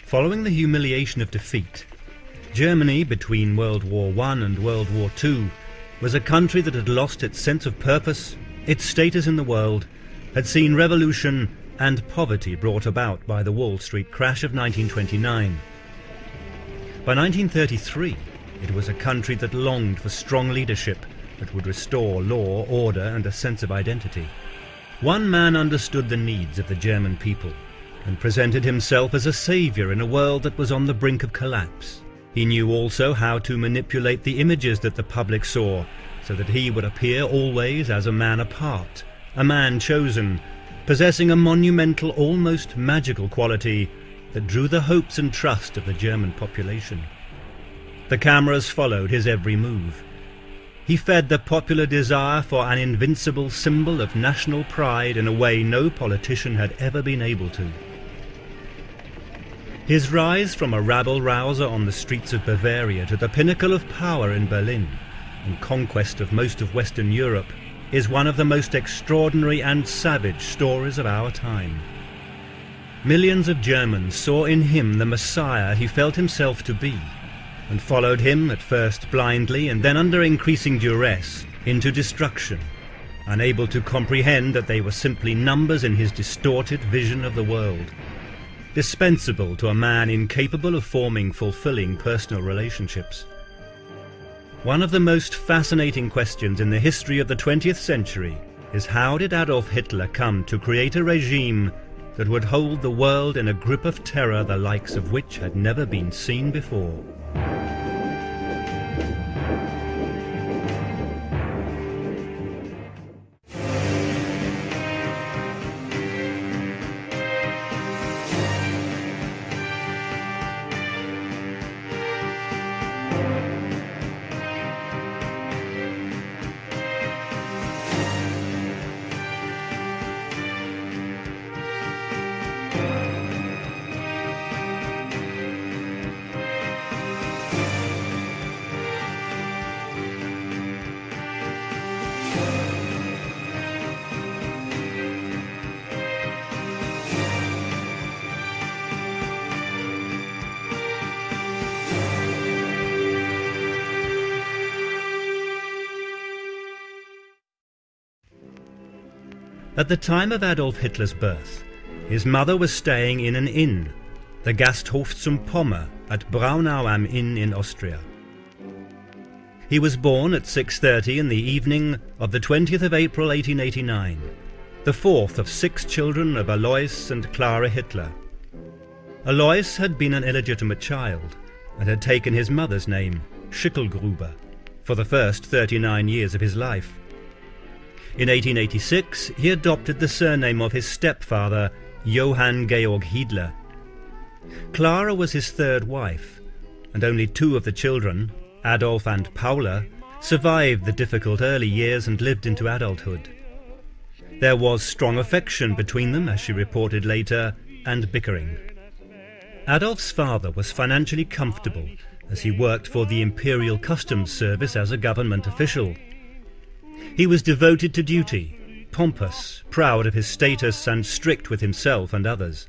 Following the humiliation of defeat, Germany between World War I and World War II was a country that had lost its sense of purpose, its status in the world, had seen revolution and poverty brought about by the Wall Street crash of 1929. By 1933, it was a country that longed for strong leadership that would restore law, order, and a sense of identity. One man understood the needs of the German people and presented himself as a saviour in a world that was on the brink of collapse. He knew also how to manipulate the images that the public saw so that he would appear always as a man apart, a man chosen, possessing a monumental, almost magical quality that drew the hopes and trust of the German population. The cameras followed his every move. He fed the popular desire for an invincible symbol of national pride in a way no politician had ever been able to. His rise from a rabble-rouser on the streets of Bavaria to the pinnacle of power in Berlin and conquest of most of Western Europe is one of the most extraordinary and savage stories of our time. Millions of Germans saw in him the Messiah he felt himself to be, and followed him at first blindly and then under increasing duress into destruction, unable to comprehend that they were simply numbers in his distorted vision of the world, dispensable to a man incapable of forming fulfilling personal relationships. One of the most fascinating questions in the history of the 20th century is how did Adolf Hitler come to create a regime that would hold the world in a grip of terror the likes of which had never been seen before? At the time of Adolf Hitler's birth, his mother was staying in an inn, the Gasthof zum Pommer at Braunau am Inn in Austria. He was born at 6:30 in the evening of the 20th of April 1889, the fourth of 6 children of Alois and Clara Hitler. Alois had been an illegitimate child and had taken his mother's name, Schicklgruber, for the first 39 years of his life. In 1886, he adopted the surname of his stepfather, Johann Georg Hiedler. Clara was his third wife, and only 2 of the children, Adolf and Paula, survived the difficult early years and lived into adulthood. There was strong affection between them, as she reported later, and bickering. Adolf's father was financially comfortable as he worked for the Imperial Customs Service as a government official. He was devoted to duty, pompous, proud of his status, and strict with himself and others.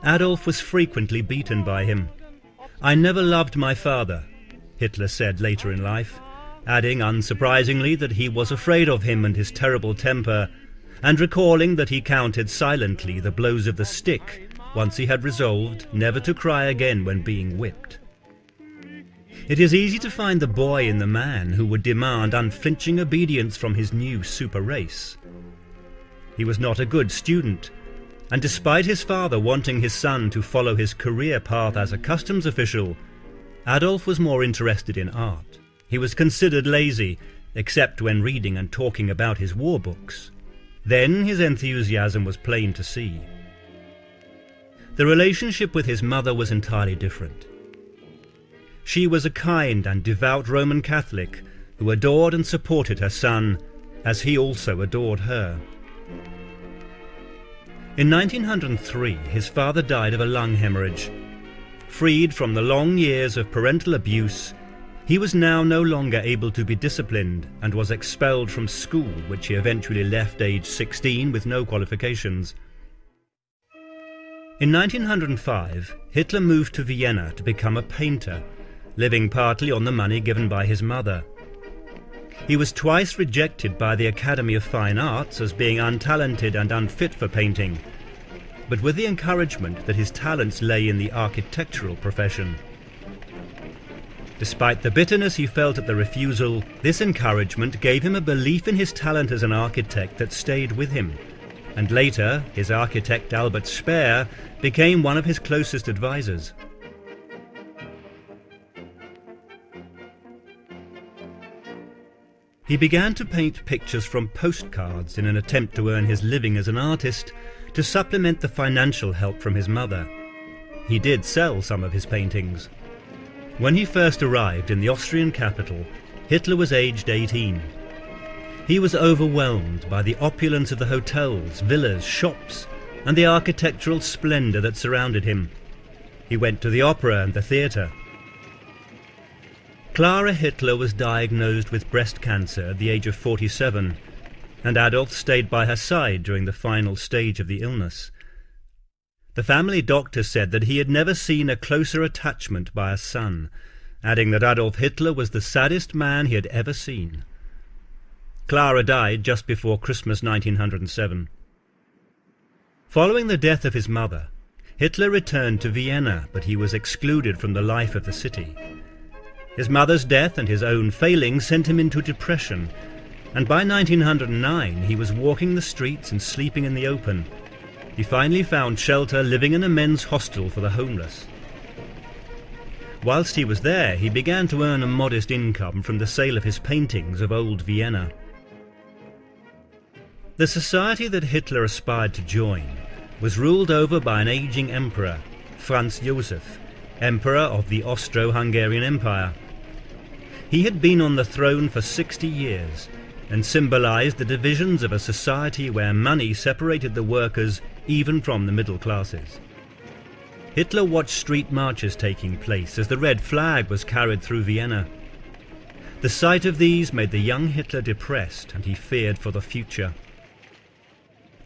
Adolf was frequently beaten by him. "I never loved my father," Hitler said later in life, adding unsurprisingly that he was afraid of him and his terrible temper, and recalling that he counted silently the blows of the stick once he had resolved never to cry again when being whipped. It is easy to find the boy in the man who would demand unflinching obedience from his new super race. He was not a good student, and despite his father wanting his son to follow his career path as a customs official, Adolf was more interested in art. He was considered lazy, except when reading and talking about his war books. Then his enthusiasm was plain to see. The relationship with his mother was entirely different. She was a kind and devout Roman Catholic who adored and supported her son, as he also adored her. In 1903, his father died of a lung hemorrhage. Freed from the long years of parental abuse, he was now no longer able to be disciplined and was expelled from school, which he eventually left aged 16 with no qualifications. In 1905, Hitler moved to Vienna to become a painter, living partly on the money given by his mother. He was twice rejected by the Academy of Fine Arts as being untalented and unfit for painting, but with the encouragement that his talents lay in the architectural profession. Despite the bitterness he felt at the refusal, this encouragement gave him a belief in his talent as an architect that stayed with him, and later his architect Albert Speer became one of his closest advisors. He began to paint pictures from postcards in an attempt to earn his living as an artist to supplement the financial help from his mother. He did sell some of his paintings. When he first arrived in the Austrian capital, Hitler was aged 18. He was overwhelmed by the opulence of the hotels, villas, shops, and the architectural splendor that surrounded him. He went to the opera and the theater. Clara Hitler was diagnosed with breast cancer at the age of 47, and Adolf stayed by her side during the final stage of the illness. The family doctor said that he had never seen a closer attachment by a son, adding that Adolf Hitler was the saddest man he had ever seen. Clara died just before Christmas 1907. Following the death of his mother, Hitler returned to Vienna, but he was excluded from the life of the city. His mother's death and his own failings sent him into depression, and by 1909 he was walking the streets and sleeping in the open. He finally found shelter living in a men's hostel for the homeless. Whilst he was there, he began to earn a modest income from the sale of his paintings of old Vienna. The society that Hitler aspired to join was ruled over by an aging emperor, Franz Joseph, Emperor of the Austro-Hungarian Empire. He had been on the throne for 60 years and symbolized the divisions of a society where money separated the workers even from the middle classes. Hitler watched street marches taking place as the red flag was carried through Vienna. The sight of these made the young Hitler depressed, and he feared for the future.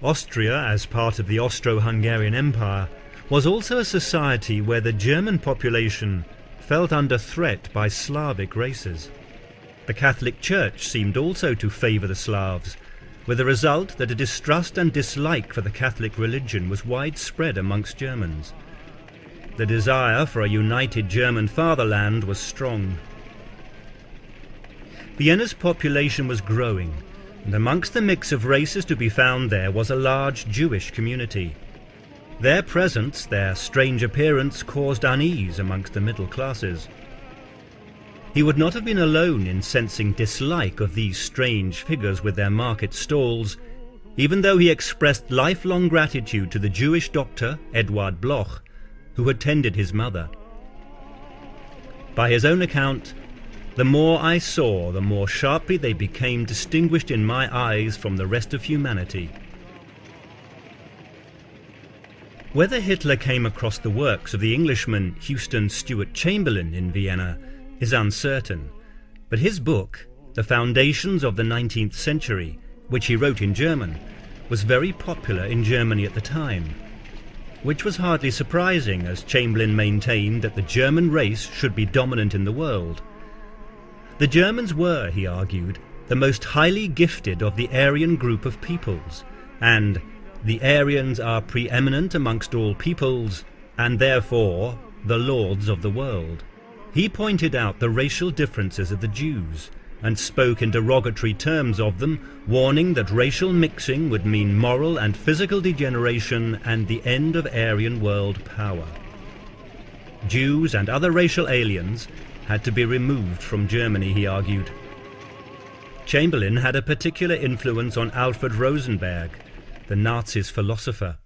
Austria, as part of the Austro-Hungarian Empire, was also a society where the German population felt under threat by Slavic races. The Catholic Church seemed also to favour the Slavs, with the result that a distrust and dislike for the Catholic religion was widespread amongst Germans. The desire for a united German fatherland was strong. Vienna's population was growing, and amongst the mix of races to be found there was a large Jewish community. Their presence, their strange appearance, caused unease amongst the middle classes. He would not have been alone in sensing dislike of these strange figures with their market stalls, even though he expressed lifelong gratitude to the Jewish doctor, Eduard Bloch, who had tended his mother. By his own account, "The more I saw, the more sharply they became distinguished in my eyes from the rest of humanity." Whether Hitler came across the works of the Englishman Houston Stewart Chamberlain in Vienna is uncertain, but his book, The Foundations of the 19th Century, which he wrote in German, was very popular in Germany at the time, which was hardly surprising, as Chamberlain maintained that the German race should be dominant in the world. The Germans were, he argued, the most highly gifted of the Aryan group of peoples, and the Aryans are preeminent amongst all peoples, and therefore the lords of the world. He pointed out the racial differences of the Jews, and spoke in derogatory terms of them, warning that racial mixing would mean moral and physical degeneration and the end of Aryan world power. Jews and other racial aliens had to be removed from Germany, he argued. Chamberlain had a particular influence on Alfred Rosenberg, the Nazis' philosopher.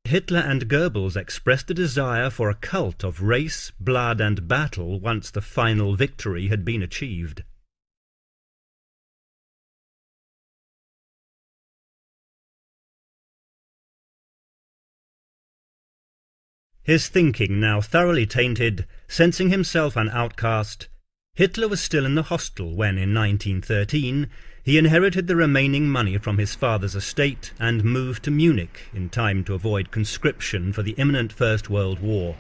Hitler and Goebbels expressed a desire for a cult of race, blood and battle once the final victory had been achieved. His thinking now thoroughly tainted, sensing himself an outcast, Hitler was still in the hostel when, in 1913, he inherited the remaining money from his father's estate and moved to Munich in time to avoid conscription for the imminent First World War.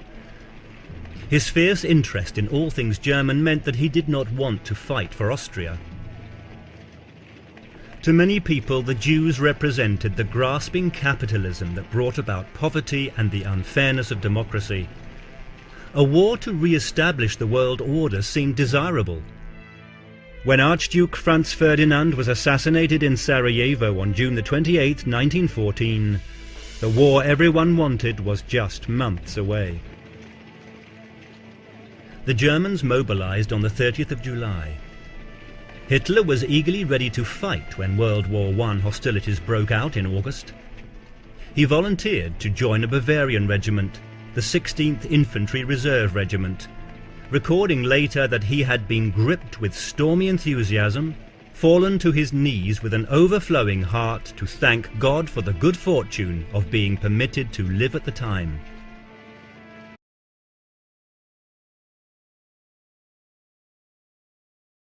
His fierce interest in all things German meant that he did not want to fight for Austria. To many people, the Jews represented the grasping capitalism that brought about poverty and the unfairness of democracy. A war to re-establish the world order seemed desirable. When Archduke Franz Ferdinand was assassinated in Sarajevo on June 28, 1914, the war everyone wanted was just months away. The Germans mobilized on the 30th of July. Hitler was eagerly ready to fight when World War I hostilities broke out in August. He volunteered to join a Bavarian regiment, the 16th Infantry Reserve Regiment, recording later that he had been gripped with stormy enthusiasm, fallen to his knees with an overflowing heart to thank God for the good fortune of being permitted to live at the time.